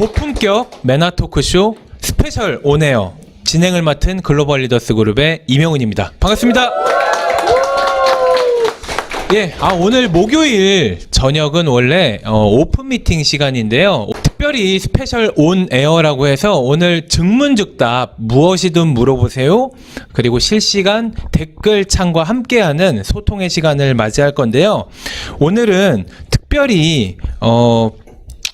고품격 매너 토크쇼 스페셜 온에어 진행을 맡은 글로벌 리더스 그룹의 이명훈입니다. 반갑습니다. 예, 오늘 목요일 저녁은 원래 오픈 미팅 시간인데요. 특별히 스페셜 온 에어라고 해서 오늘 증문즉답 무엇이든 물어보세요. 그리고 실시간 댓글창과 함께하는 소통의 시간을 맞이할 건데요. 오늘은 특별히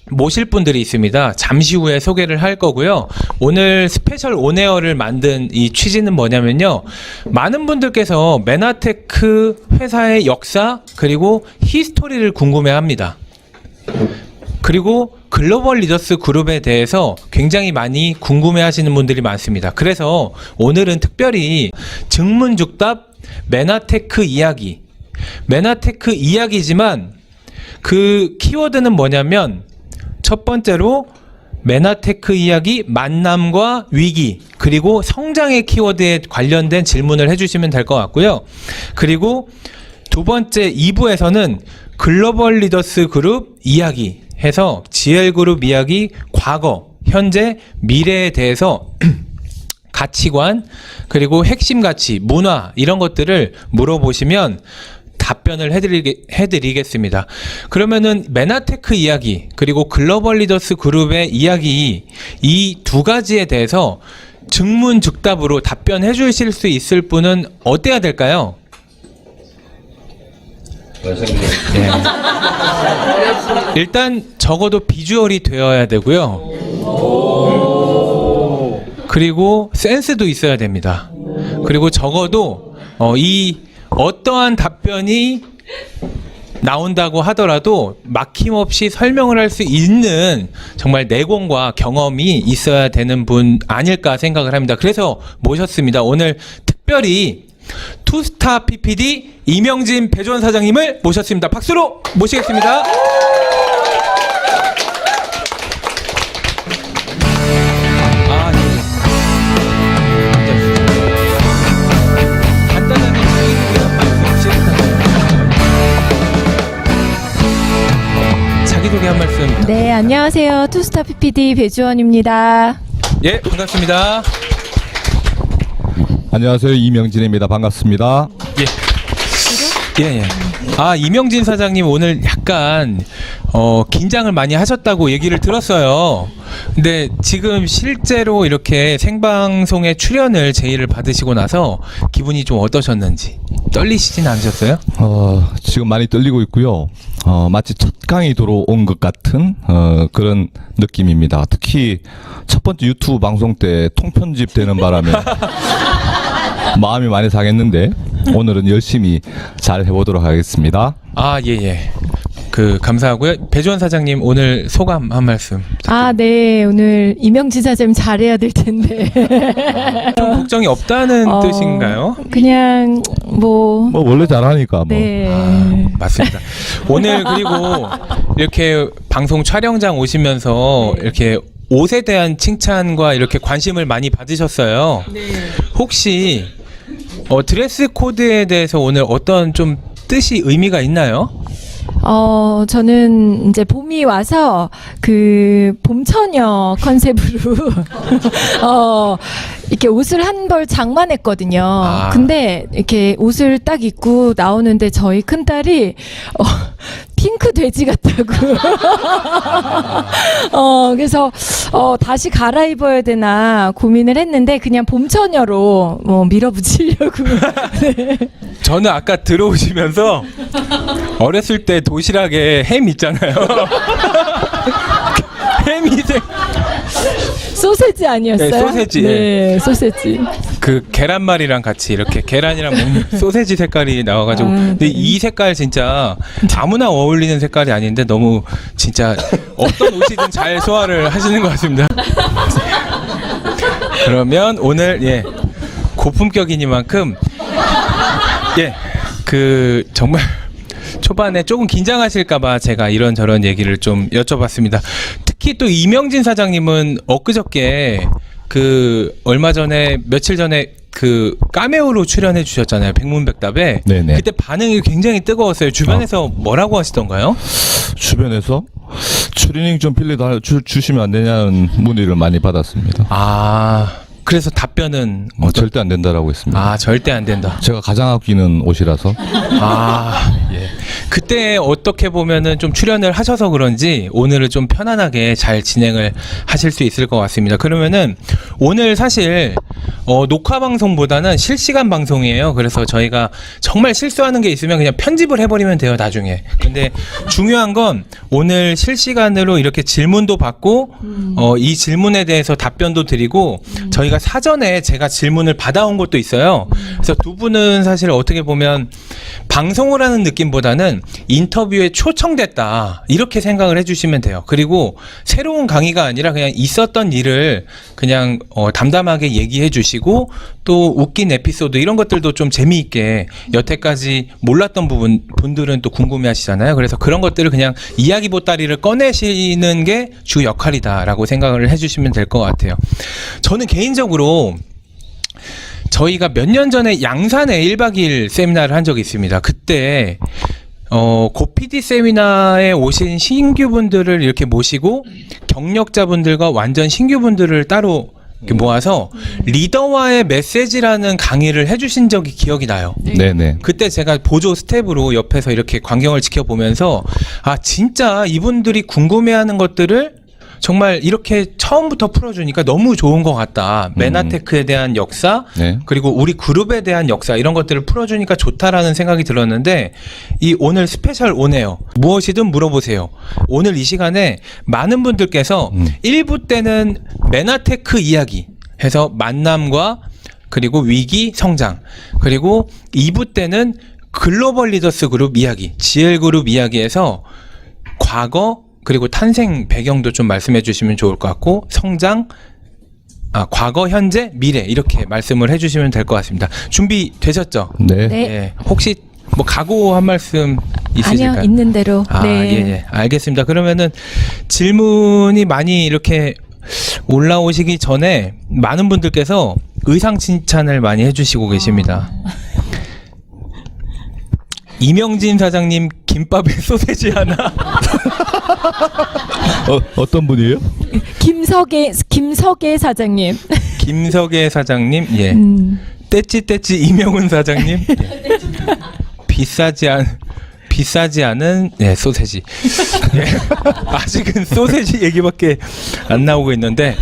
모실 분들이 있습니다. 잠시 후에 소개를 할 거고요. 오늘 스페셜 온에어를 만든 이 취지는 뭐냐면요. 많은 분들께서 메나테크 회사의 역사 그리고 히스토리를 궁금해합니다. 그리고 글로벌 리더스 그룹에 대해서 굉장히 많이 궁금해하시는 분들이 많습니다. 그래서 오늘은 특별히 증문즉답 메나테크 이야기, 메나테크 이야기지만 그 키워드는 뭐냐면 첫 번째로 메나테크 이야기, 만남과 위기, 그리고 성장의 키워드에 관련된 질문을 해주시면 될 것 같고요. 그리고 두 번째 2부에서는 글로벌 리더스 그룹 이야기 해서 GL그룹 이야기, 과거, 현재, 미래에 대해서 가치관, 그리고 핵심 가치, 문화 이런 것들을 물어보시면 답변을 해드리겠습니다. 그러면은 메나테크 이야기 그리고 글로벌 리더스 그룹의 이야기 이 두 가지에 대해서 증문즉답으로 답변해 주실 수 있을 분은 어때야 될까요? 네. 일단 적어도 비주얼이 되어야 되고요. 그리고 센스도 있어야 됩니다. 그리고 적어도 이 어떠한 답변이 나온다고 하더라도 막힘없이 설명을 할 수 있는 정말 내공과 경험이 있어야 되는 분 아닐까 생각을 합니다. 그래서 모셨습니다. 오늘 특별히 투스타 PPD 이명진 배조원 사장님을 모셨습니다. 박수로 모시겠습니다. 자기소개 한 말씀. 네, 안녕하세요. 투스타 PPD 배주원입니다. 예, 반갑습니다. 안녕하세요. 이명진입니다. 반갑습니다. 예. 이명진 사장님 오늘 약간 긴장을 많이 하셨다고 얘기를 들었어요. 근데 지금 실제로 이렇게 생방송에 출연을 제의를 받으시고 나서 기분이 좀 어떠셨는지 떨리시진 않으셨어요? 지금 많이 떨리고 있고요. 마치 첫 강의 들어온 것 같은 그런 느낌입니다. 특히 첫 번째 유튜브 방송 때 통편집 되는 바람에 마음이 많이 상했는데 오늘은 열심히 잘 해보도록 하겠습니다. 예. 감사하고요. 배주원 사장님 오늘 소감 한 말씀. 네. 오늘 이명진 사장님 잘해야 될 텐데. 좀 걱정이 없다는 뜻인가요? 그냥 뭐 원래 잘하니까 뭐. 네. 맞습니다. 오늘 그리고 이렇게 방송 촬영장 오시면서 이렇게 옷에 대한 칭찬과 이렇게 관심을 많이 받으셨어요. 네. 혹시 드레스 코드에 대해서 오늘 어떤 좀 뜻이 의미가 있나요? 저는 이제 봄이 와서 봄처녀 컨셉으로 이렇게 옷을 한 벌 장만했거든요. 근데 이렇게 옷을 딱 입고 나오는데 저희 큰딸이 핑크 돼지 같다고. 그래서 다시 갈아입어야 되나 고민을 했는데 그냥 봄처녀로 밀어붙이려고. 네. 저는 아까 들어오시면서 어렸을 때 도시락에 햄 있잖아요. 햄이 소세지 아니었어요? 네, 소세지. 네, 소세지. 계란말이랑 같이 이렇게 계란이랑 먹는 소세지 색깔이 나와가지고. 근데 이 색깔 진짜 아무나 어울리는 색깔이 아닌데 너무 진짜 어떤 옷이든 잘 소화를 하시는 것 같습니다. 그러면 오늘 고품격이니만큼 정말 초반에 조금 긴장하실까봐 제가 이런저런 얘기를 좀 여쭤봤습니다. 특히 또 이명진 사장님은 엊그저께 얼마 전에 며칠 전에 까메오로 출연해 주셨잖아요. 백문백답에. 네네. 그때 반응이 굉장히 뜨거웠어요. 주변에서 뭐라고 하시던가요? 주변에서 추리닝 좀 주시면 안 되냐는 문의를 많이 받았습니다. 그래서 답변은 절대 안 된다라고 했습니다. 절대 안 된다. 제가 가장 아끼는 옷이라서. 예. 그때 어떻게 보면은 좀 출연을 하셔서 그런지 오늘은 좀 편안하게 잘 진행을 하실 수 있을 것 같습니다. 그러면은 오늘 사실 녹화 방송보다는 실시간 방송이에요. 그래서 저희가 정말 실수하는 게 있으면 그냥 편집을 해버리면 돼요, 나중에. 근데 중요한 건 오늘 실시간으로 이렇게 질문도 받고 이 질문에 대해서 답변도 드리고 저희가 사전에 제가 질문을 받아온 것도 있어요. 그래서 두 분은 사실 어떻게 보면 방송을 하는 느낌보다는 인터뷰에 초청됐다 이렇게 생각을 해주시면 돼요. 그리고 새로운 강의가 아니라 그냥 있었던 일을 그냥 담담하게 얘기해 주시고 또 웃긴 에피소드 이런 것들도 좀 재미있게 여태까지 몰랐던 분들은 또 궁금해하시잖아요. 그래서 그런 것들을 그냥 이야기 보따리를 꺼내시는 게 주 역할이다라고 생각을 해주시면 될 것 같아요. 저는 개인적으로 저희가 몇 년 전에 양산에 1박 2일 세미나를 한 적이 있습니다. 그때 고PD 세미나에 오신 신규분들을 이렇게 모시고 경력자분들과 완전 신규분들을 따로 이렇게 모아서 리더와의 메시지라는 강의를 해주신 적이 기억이 나요. 네네. 그때 제가 보조 스텝으로 옆에서 이렇게 광경을 지켜보면서 진짜 이분들이 궁금해하는 것들을 정말 이렇게 처음부터 풀어주니까 너무 좋은 것 같다. 메나테크에 대한 역사, 네. 그리고 우리 그룹에 대한 역사 이런 것들을 풀어주니까 좋다라는 생각이 들었는데 이 오늘 스페셜 오네요. 무엇이든 물어보세요. 오늘 이 시간에 많은 분들께서 1부 때는 메나테크 이야기 해서 만남과 그리고 위기, 성장, 그리고 2부 때는 글로벌 리더스 그룹 이야기, GL 그룹 이야기에서 과거 그리고 탄생 배경도 좀 말씀해 주시면 좋을 것 같고 성장, 과거, 현재, 미래 이렇게 말씀을 해주시면 될 것 같습니다. 준비되셨죠? 네. 네. 예, 혹시 뭐 각오 한 말씀 있으실까요? 아니요, 있는 대로. 네. 예, 알겠습니다. 그러면은 질문이 많이 이렇게 올라오시기 전에 많은 분들께서 의상 칭찬을 많이 해주시고 계십니다. 이명진 사장님 김밥에 소세지 하나. 어떤 분이에요? 김석애 사장님. 김석애 사장님, 예. 떼찌떼찌 이명훈 사장님, 예. 비싸지 않은 소세지. 예. 아직은 소세지 얘기밖에 안 나오고 있는데,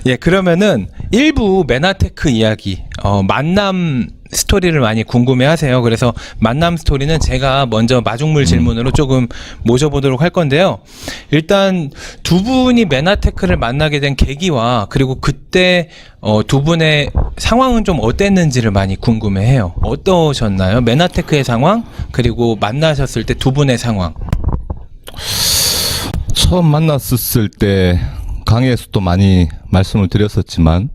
예, 그러면은 일부 메나테크 이야기, 만남 스토리를 많이 궁금해 하세요. 그래서 만남 스토리는 제가 먼저 마중물 질문으로 조금 모셔보도록 할 건데요. 일단 두 분이 메나테크를 만나게 된 계기와 그리고 그때 두 분의 상황은 좀 어땠는지를 많이 궁금해 해요. 어떠셨나요? 메나테크의 상황, 그리고 만나셨을 때 두 분의 상황. 처음 만났을 때 강의에서도 많이 말씀을 드렸었지만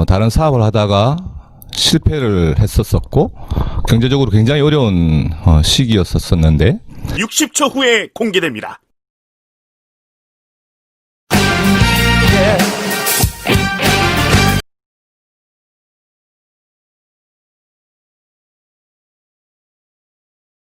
다른 사업을 하다가 실패를 했었었고 경제적으로 굉장히 어려운 시기였었는데 60초 후에 공개됩니다.